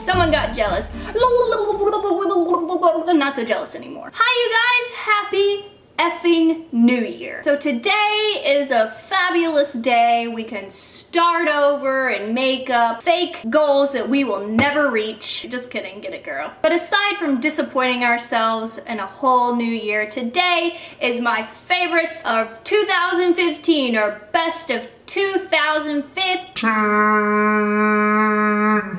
Someone got jealous. Not so jealous anymore. Hi you guys, happy effing New Year. So today is a fabulous day. We can start over and make up fake goals that we will never reach. Just kidding, get it girl. But aside from disappointing ourselves in a whole new year, today is my favorites of 2015 or best of 2015.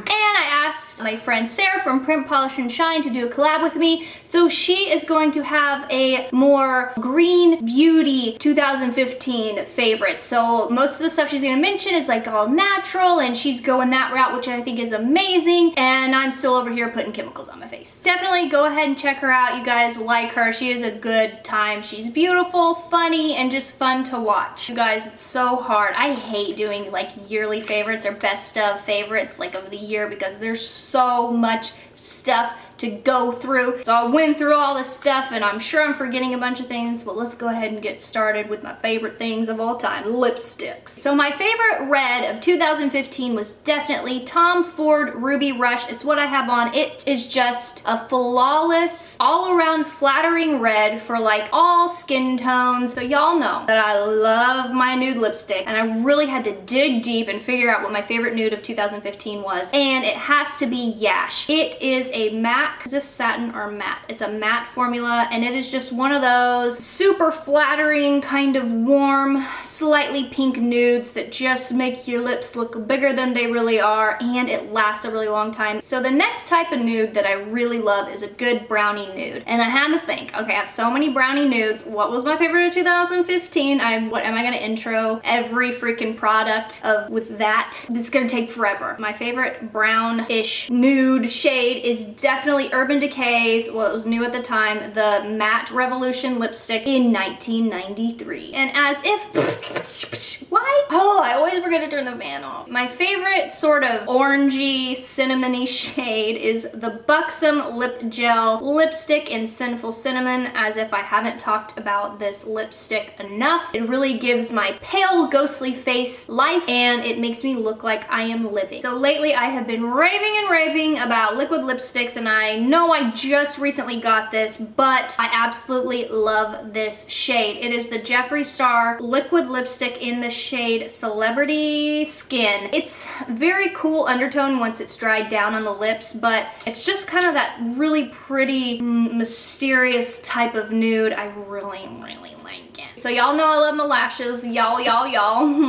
And I asked my friend Sarah from PrimpPolishandShine to do a collab with me. So she is going to have a more green beauty 2015 favorite. So most of the stuff she's gonna mention is like all natural and she's going that route, which I think is amazing. And I'm still over here putting chemicals on my face. Definitely go ahead and check her out. You guys will like her. She is a good time. She's beautiful, funny, and just fun to watch. You guys, it's so hard. I hate doing like yearly favorites or best of favorites like of the year because there's so much stuff to go through. So I went through all this stuff and I'm sure I'm forgetting a bunch of things, but let's go ahead and get started with my favorite things of all time, lipsticks. So my favorite red of 2015 was definitely Tom Ford Ruby Rush. It's what I have on. It is just a flawless, all around flattering red for like all skin tones. So y'all know that I love my nude lipstick and I really had to dig deep and figure out what my favorite nude of 2015 was. And it has to be Yash. It is a matte. Is this satin or matte? It's a matte formula and it is just one of those super flattering, kind of warm, slightly pink nudes that just make your lips look bigger than they really are, and it lasts a really long time. So the next type of nude that I really love is a good brownie nude. And I had to think, okay, I have so many brownie nudes. What was my favorite of 2015? What am I gonna intro every freaking product of with that? This is gonna take forever. My favorite brownish nude shade is definitely Urban Decay's, well, it was new at the time, the Matte Revolution lipstick in 1993. And as if, why? Oh, I always forget to turn the fan off. My favorite sort of orangey, cinnamony shade is the Buxom Lip Gel lipstick in Sinful Cinnamon, as if I haven't talked about this lipstick enough. It really gives my pale, ghostly face life, and it makes me look like I am living. So lately I have been raving and raving about liquid lipsticks, and I know I just recently got this, but I absolutely love this shade. It is the Jeffree Star liquid lipstick in the shade Celebrity Skin. It's very cool undertone once it's dried down on the lips, but it's just kind of that really pretty, mysterious type of nude. I really like it. So y'all know I love my lashes. Y'all.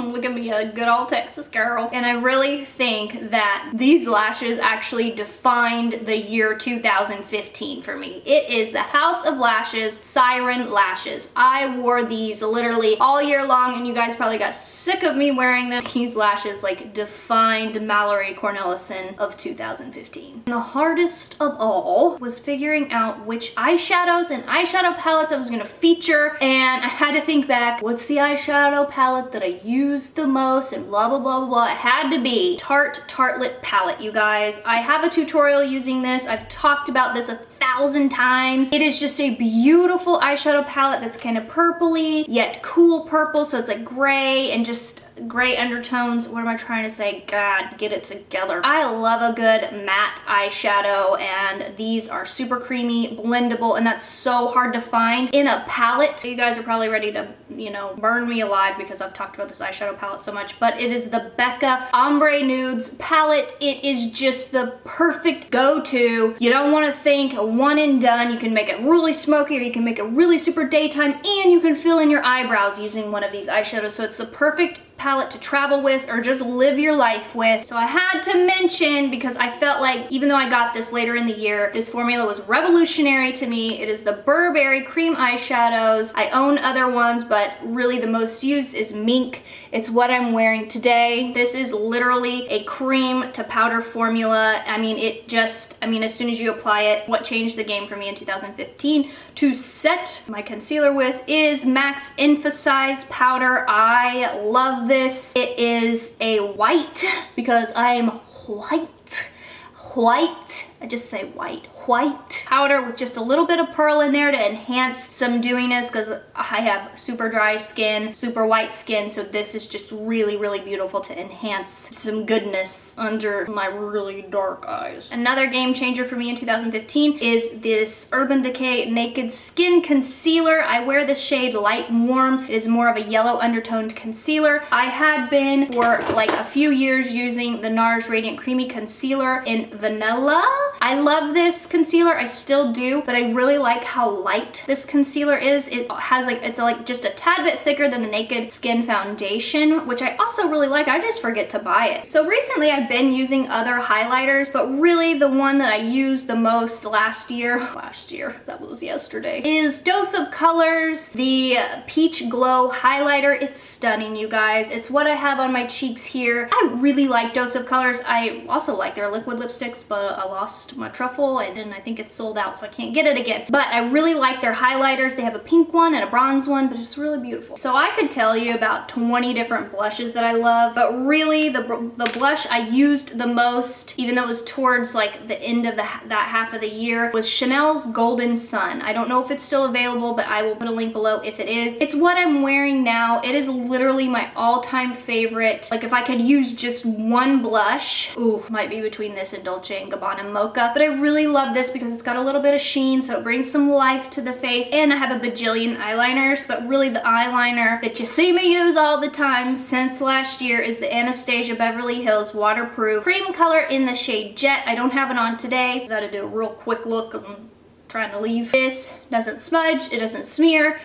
Look at me, a good old Texas girl. And I really think that these lashes actually defined the year 2015 for me. It is the House of Lashes Siren Lashes. I wore these literally all year long, and you guys probably got sick of me wearing them. These lashes like defined Mallory Cornelison of 2015. And the hardest of all was figuring out which eyeshadows and eyeshadow palettes I was gonna feature, and I had to think back, what's the eyeshadow palette that I used the most, and blah blah blah blah. It had to be Tartelette palette, you guys. I have a tutorial using this. I've talked about this 1,000 times. It is just a beautiful eyeshadow palette that's kind of purpley yet cool purple, so it's like gray and just gray undertones. What am I trying to say? God, get it together. I love a good matte eyeshadow, and these are super creamy, blendable, and that's so hard to find in a palette. So you guys are probably ready to, you know, burn me alive because I've talked about this eyeshadow palette so much, but it is the Becca Ombre Nudes palette. It is just the perfect go-to. You don't want to think one and done. You can make it really smoky, or you can make it really super daytime, and you can fill in your eyebrows using one of these eyeshadows. So it's the perfect palette to travel with or just live your life with. So I had to mention, because I felt like even though I got this later in the year, this formula was revolutionary to me. It is the Burberry cream eyeshadows. I own other ones, but really the most used is Mink. It's what I'm wearing today. This is literally a cream to powder formula. I mean, as soon as you apply it, what changed the game for me in 2015 to set my concealer with is MAC's Emphasize powder. I love this. It is a white because I'm white. I just say white. white powder with just a little bit of pearl in there to enhance some dewiness, because I have super dry skin, super white skin, so this is just really, really beautiful to enhance some goodness under my really dark eyes. Another game changer for me in 2015 is this Urban Decay Naked Skin Concealer. I wear the shade Light and Warm. It is more of a yellow undertoned concealer. I had been for like a few years using the NARS Radiant Creamy Concealer in Vanilla. I love this concealer, I still do, but I really like how light this concealer is. It has like, it's like just a tad bit thicker than the Naked Skin Foundation, which I also really like. I just forget to buy it. So recently I've been using other highlighters, but really the one that I used the most last year, that was yesterday, is Dose of Colors, the Peach Glow Highlighter. It's stunning, you guys. It's what I have on my cheeks here. I really like Dose of Colors. I also like their liquid lipsticks, but I lost my truffle and I think it's sold out, so I can't get it again. But I really like their highlighters. They have a pink one and a bronze one, but it's really beautiful. So I could tell you about 20 different blushes that I love, but really the blush I used the most, even though it was towards like the end of that half of the year, was Chanel's Golden Sun. I don't know if it's still available, but I will put a link below if it is. It's what I'm wearing now. It is literally my all-time favorite. Like if I could use just one blush, ooh, might be between this and Dolce & Gabbana Mocha, but I really love this because it's got a little bit of sheen, so it brings some life to the face, and I have a bajillion eyeliners, but really the eyeliner that you see me use all the time since last year is the Anastasia Beverly Hills Waterproof Cream Color in the shade Jet. I don't have it on today, so I had to do a real quick look because I'm trying to leave. This doesn't smudge, it doesn't smear.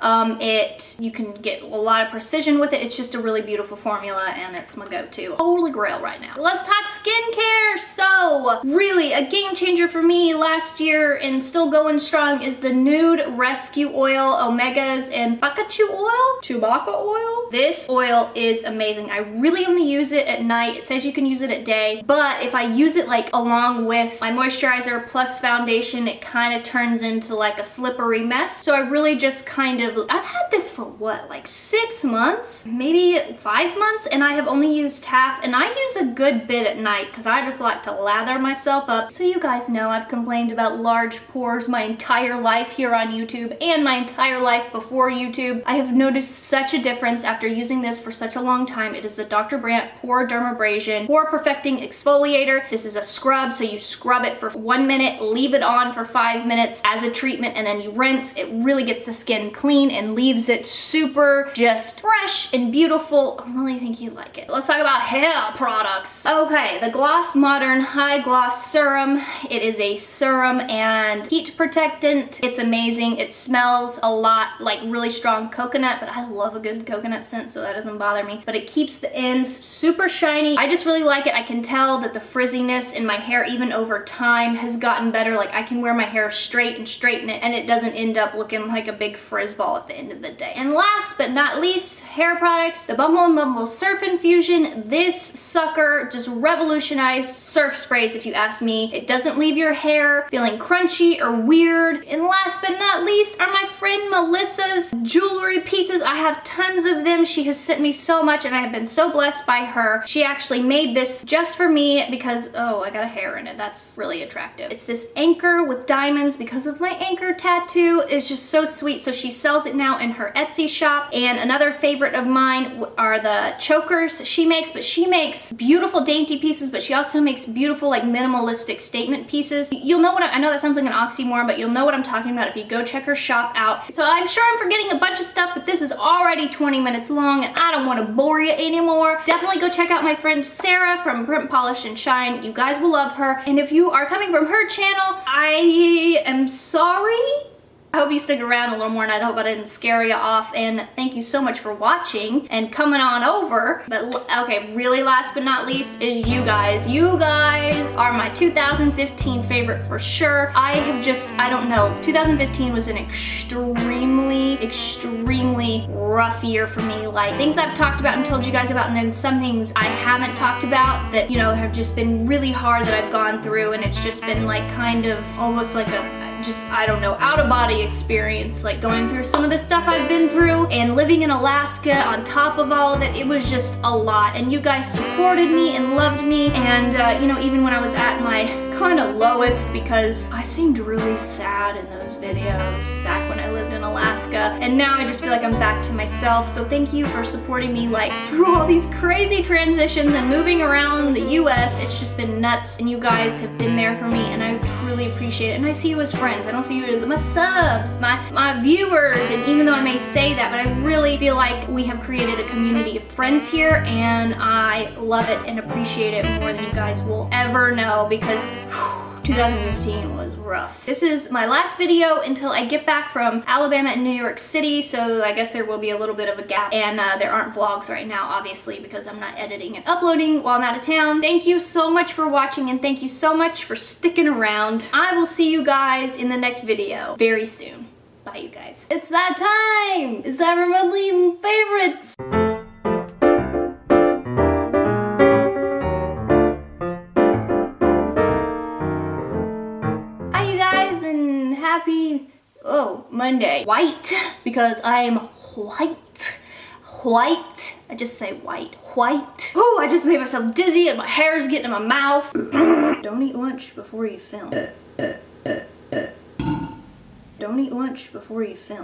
You can get a lot of precision with it. It's just a really beautiful formula and it's my go-to. Holy grail right now. Let's talk skincare. So really a game changer for me last year and still going strong is the Nude Rescue Oil Omegas and Chewbacca oil. This oil is amazing. I really only use it at night. It says you can use it at day, but if I use it like along with my moisturizer plus foundation, it kind of turns into like a slippery mess. So I really just kind of, I've had this for what, like 6 months, maybe 5 months, and I have only used half, and I use a good bit at night because I just like to lather myself up. So you guys know I've complained about large pores my entire life here on YouTube and my entire life before YouTube. I have noticed such a difference after using this for such a long time. It is the Dr. Brandt Pore Dermabrasion Pore Perfecting Exfoliator. This is a scrub, so you scrub it for 1 minute, leave it on for 5 minutes as a treatment, and then you rinse. It really gets the skin clean and leaves it super just fresh and beautiful. I really think you'd like it. Let's talk about hair products. Okay, the Gloss Modern High Gloss Serum. It is a serum and heat protectant. It's amazing. It smells a lot like really strong coconut, but I love a good coconut scent, so that doesn't bother me. But it keeps the ends super shiny. I just really like it. I can tell that the frizziness in my hair, even over time, has gotten better. Like I can wear my hair straight and straighten it, and it doesn't end up looking like a big frizz ball at the end of the day. And last but not least, hair products, the Bumble & Bumble Surf Infusion. This sucker just revolutionized surf sprays, if you ask me. It doesn't leave your hair feeling crunchy or weird. And last but not least are my friend Melissa's jewelry pieces. I have tons of them. She has sent me so much and I have been so blessed by her. She actually made this just for me because, oh, I got a hair in it. That's really attractive. It's this anchor with diamonds because of my anchor tattoo. It's just so sweet. So she sells it now in her Etsy shop. And another favorite of mine are the chokers she makes, but she makes beautiful dainty pieces, but she also makes beautiful like minimalistic statement pieces. You'll know what I know that sounds like an oxymoron, but you'll know what I'm talking about if you go check her shop out. So I'm sure I'm forgetting a bunch of stuff, but this is already 20 minutes long and I don't want to bore you anymore. Definitely go check out my friend Sarah from PrimpPolishandShine. You guys will love her. And if you are coming from her channel, I am sorry. I hope you stick around a little more and I hope I didn't scare you off, and thank you so much for watching and coming on over. But okay, really last but not least is you guys. You guys are my 2015 favorite for sure. I don't know, 2015 was an extremely rough year for me. Like things I've talked about and told you guys about, and then some things I haven't talked about that, you know, have just been really hard that I've gone through, and it's just been like kind of almost like a I don't know, out-of-body experience, like going through some of the stuff I've been through and living in Alaska on top of all of it. It was just a lot, and you guys supported me and loved me, and you know, even when I was at my kind of lowest because I seemed really sad in those videos back when I lived in Alaska, and now I just feel like I'm back to myself. So thank you for supporting me like through all these crazy transitions and moving around the US. It's just been nuts, and you guys have been there for me, and I truly appreciate it. And I see you as friends. I don't see you as my subs, my viewers, and even though I may say that, but I really feel like we have created a community of friends here, and I love it and appreciate it more than you guys will ever know, because 2015 was rough. This is my last video until I get back from Alabama and New York City, so I guess there will be a little bit of a gap, and there aren't vlogs right now, obviously, because I'm not editing and uploading while I'm out of town. Thank you so much for watching, and thank you so much for sticking around. I will see you guys in the next video very soon. Bye, you guys. It's that time! It's time for monthly favorites! Happy, Monday. White, because I'm white. White. I just say white. White. Oh, I just made myself dizzy and my hair's getting in my mouth. Don't eat lunch before you film. Don't eat lunch before you film.